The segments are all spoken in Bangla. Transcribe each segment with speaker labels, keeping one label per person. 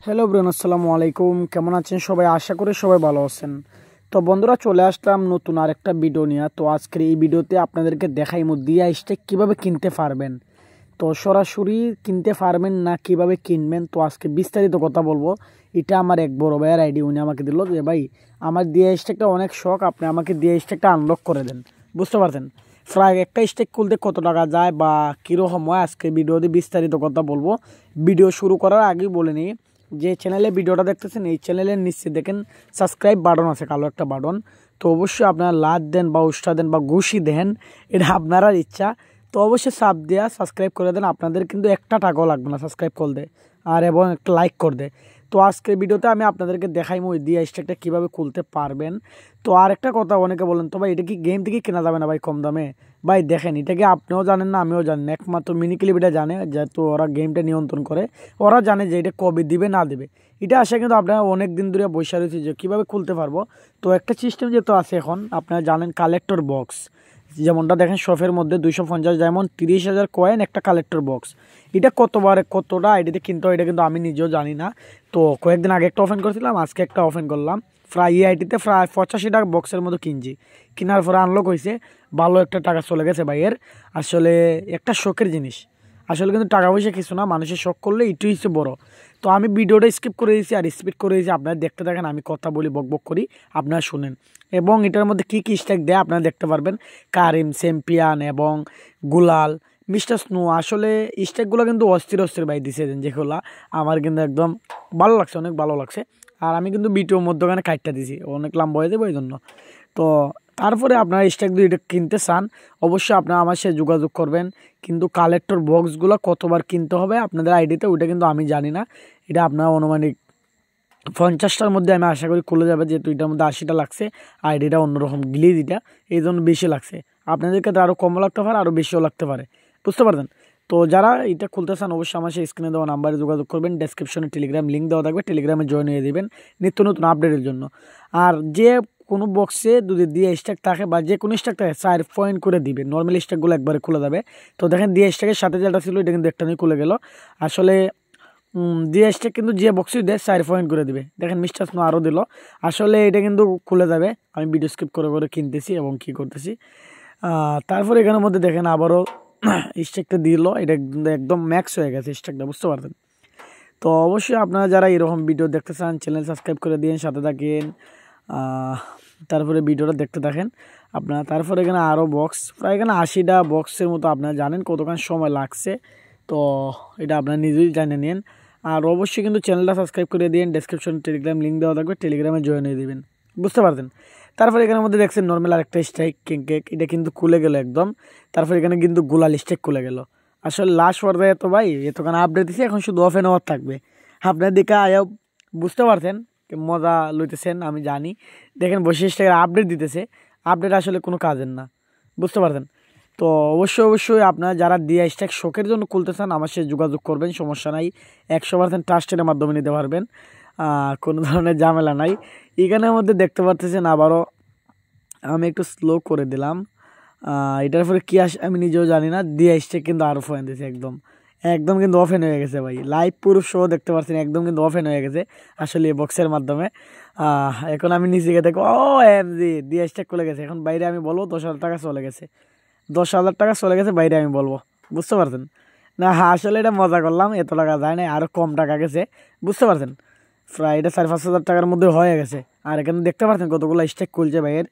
Speaker 1: হ্যালো ব্রেন, আসসালামু আলাইকুম। কেমন আছেন সবাই? আশা করি সবাই ভালো আছেন। তো বন্ধুরা, চলে আসলাম নতুন আরেকটা ভিডিও নিয়ে। তো আজকের এই ভিডিওতে আপনাদেরকে দেখাইমু দিয়া স্টেক কীভাবে কিনতে পারবেন। তো সরাসরি কিনতে পারবেন না কীভাবে কিনবেন, তো আজকে বিস্তারিত কথা বলবো। এটা আমার এক বড় ভাইয়ের আইডি, উনি আমাকে দিল যে ভাই আমার দিয়া স্টেকটা অনেক শখ, আপনি আমাকে দিয়া স্টেকটা আনলক করে দেন। বুঝতে পারছেন প্রায় একটা স্টেক খুলতে কত টাকা যায় বা কীরকম হয়, আজকে ভিডিওতে বিস্তারিত কথা বলবো। ভিডিও শুরু করার আগেই বলে নিই, যে চ্যানেলে ভিডিওটা দেখতেছেন এই চ্যানেলের নিচে দেখেন সাবস্ক্রাইব বাটন আছে, কালো একটা বাটন। তো অবশ্যই আপনারা লাত দেন বা উষ্টা দেন বা ঘুষি দেন, এটা আপনার ইচ্ছা। তো অবশ্যই সাব দেওয়া সাবস্ক্রাইব করে দেন, আপনাদের কিন্তু একটা টাকাও লাগবে না সাবস্ক্রাইব করতে, আর এবং একটা লাইক করে দে। তো আজকের ভিডিওতে আমি আপনাদেরকে দেখাইমু ওই দিয়ে স্টেকটা কীভাবে খুলতে পারবেন। তো আরেকটা কথা, অনেকে বলেন তো ভাই এটা কি গেম থেকে কেনা যাবে না ভাই কম দামে? ভাই দেখেন, এটা কি আপনিও জানেন না আমিও জানি না, একমাত্র মিনিক্লিপ এটা জানে, যেহেতু ওরা গেমটা নিয়ন্ত্রণ করে। ওরা জানে যে এটা কবে দিবে না দেবে। এটা আসে কিন্তু আপনারা অনেক দিন ধরে বসে রয়েছে যে কীভাবে খুলতে পারবো। তো একটা সিস্টেম যেহেতু আছে এখন, আপনারা জানেন কালেক্টর বক্স, যেমনটা দেখেন শপের মধ্যে 250 ডায়মন্ড 30,000 কয়েন একটা কালেক্টর বক্স। এটা কতটা আইডিতে কিনতে হয় এটা কিন্তু আমি নিজেও জানি না। তো কয়েকদিন আগে একটা ওপেন করেছিলাম, আজকে একটা ওপেন করলাম। প্রায় এই আইডিতে প্রায় 85 টাকা বক্সের মতো কিনছি। কেনার পরে আনলক হয়েছে, ভালো একটা টাকা চলে গেছে ভাইয়ের। আসলে একটা শখের জিনিস, আসলে কিন্তু টাকা পয়সা কিছু না, মানুষের শখ করলে এটাই হচ্ছে বড়। তো আমি ভিডিওটা স্কিপ করে দিয়েছি আর স্পিড করে দিয়েছি, আপনারা দেখতে থাকেন, আমি কথা বলি বক করি, আপনারা শুনেন। এবং এটার মধ্যে কী কী স্ট্যাক দেয় আপনারা দেখতে পারবেন। কারিম, চ্যাম্পিয়ন এবং গুলাল, মিস্টার স্নো। আসলে স্ট্যাকগুলো কিন্তু অস্থির ভাই দিছে যেগুলো, আমার কিন্তু একদম ভালো লাগছে, অনেক ভালো লাগছে। আর আমি কিন্তু ভিডিওর মধ্যখানে কাটটা দিছি, অনেক লম্বা হয়ে যাবে ওই জন্য। তো তারপরে আপনারা স্ট্যাক যদি এটা কিনতে চান অবশ্যই আপনারা আমার সাথে যোগাযোগ করবেন। কিন্তু কালেক্টর বক্সগুলো কতবার কিনতে হবে আপনাদের আইডিতে ওইটা কিন্তু আমি জানি না। এটা আপনারা অনুমানিক 50টার মধ্যে আমি আশা করি খুলে যাবে, যেহেতু এটার মধ্যে 80টা লাগছে। আইডিটা অন্যরকম গ্লিজ, এটা এই জন্য বেশি লাগছে। আপনাদের ক্ষেত্রে আরও কমও লাগতে পারে, আরও বেশিও লাগতে পারে, বুঝতে পারবেন। তো যারা এটা খুলতে চান অবশ্যই আমার সেই স্ক্রিনে দেওয়া নাম্বারে যোগাযোগ করবেন। ডেসক্রিপশনে টেলিগ্রাম লিঙ্ক দেওয়া থাকবে, টেলিগ্রামে জয়েন হয়ে দেবেন নিত্য নতুন আপডেটের জন্য। আর যে কোনো বক্সে যদি দিয়ে স্ট্যাক থাকে বা যে কোনো স্ট্যাক থাকে 4 পয়েন্ট করে দিবে, নর্মাল স্ট্যাকগুলো একবারে খুলে যাবে। তো দেখেন দিয়ে স্ট্যাকের সাথে যেটা ছিল এটা কিন্তু একটা নিয়ে খুলে গেল। আসলে দিয়ে স্ট্যাক কিন্তু যে বক্সই দেয় 4 পয়েন্ট করে দিবে। দেখেন মিস্টার স্নো আরও দিল, আসলে এটা কিন্তু খুলে যাবে। আমি ভিডিও স্কিপ করে কিনতেছি এবং কি করতেছি। তারপরে এখানের মধ্যে দেখেন আবারও স্ট্যাকটা দিল, এটা কিন্তু একদম ম্যাক্স হয়ে গেছে স্ট্যাকটা, বুঝতে পারতেন। তো অবশ্যই আপনারা যারা এরকম ভিডিও দেখতে চান চ্যানেল সাবস্ক্রাইব করে দিন, সাথে থাকেন। তারপরে ভিডিওটা দেখতে থাকেন আপনারা। তারপরে এখানে আরও বক্স, প্রায় এখানে 80টা বক্সের মতো, আপনারা জানেন কতক্ষণ সময় লাগছে। তো এটা আপনারা নিজেই জানে নিন। আর অবশ্যই কিন্তু চ্যানেলটা সাবস্ক্রাইব করে দিন, ডেসক্রিপশন টেলিগ্রাম লিঙ্ক দেওয়া থাকবে, টেলিগ্রামে জয়েন হয়ে দেবেন, বুঝতে পারতেন। তারপরে এখানের মধ্যে দেখছেন নর্মাল আরেকটা স্ট্রাইক কেক, এটা কিন্তু খুলে গেল একদম। তারপরে এখানে কিন্তু গুলাল স্ট্রাইক খুলে গেল। আসলে লাস্ট পর্যায়ে তো ভাই এতক্ষণ আপডেট দিচ্ছে, এখন শুধু অফ অ্যান্ড অফ থাকবে। আপনার দিকে আয়া বুঝতে পারছেন, মজা লইতেছেন আমি জানি। দেখেন বৈশিষ্ট্যের আপডেট দিতেছে, আপডেট আসলে কোনো কাজের না, বুঝতে পারছেন। তো অবশ্যই আপনারা যারা দিয়া স্ট্যাক শখের জন্য খুলতে চান আমার সাথে যোগাযোগ করবেন, সমস্যা নাই। 100% ট্রাস্টের মাধ্যমে নিতে পারবেন, কোনো ধরনের ঝামেলা নাই। এখানের মধ্যে দেখতে পারতেছেন আবারও আমি একটু স্লো করে দিলাম। এটার পরে কী আসে আমি নিজেও জানি না। দিয়া স্ট্যাক কিন্তু আরও ফোন দিয়েছে, একদম একদম কিন্তু অফেন হয়ে গেছে ভাই। লাইভ পুরো শো দেখতে পাচ্ছেন, একদম কিন্তু অফেন হয়ে গেছে আসলে এই বক্সের মাধ্যমে। এখন আমি নিজেকে দেখো, ও এমজি দিয়ে স্ট্যাক খুলে গেছে। এখন বাইরে আমি বলবো 10,000 টাকা চলে গেছে, 10,000 টাকা চলে গেছে বাইরে আমি বলবো, বুঝতে পারছেন না? আসলে এটা মজা করলাম, এত টাকা যায় না, আরও কম টাকা গেছে, বুঝতে পারছেন। প্রায় এটা 4-5 হাজার টাকার মধ্যে হয়ে গেছে। আর এখানে দেখতে পাচ্ছেন কতগুলো স্ট্যাক খুলছে ভাইয়ের।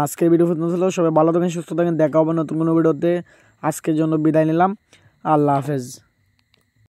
Speaker 1: আজকের ভিডিও পর্যন্ত ছিল, সবাই ভালো থাকেন, সুস্থ থাকেন, দেখা হবে নতুন কোনো ভিডিওতে। আজকের জন্য বিদায় নিলাম, আল্লাহ হাফেজ।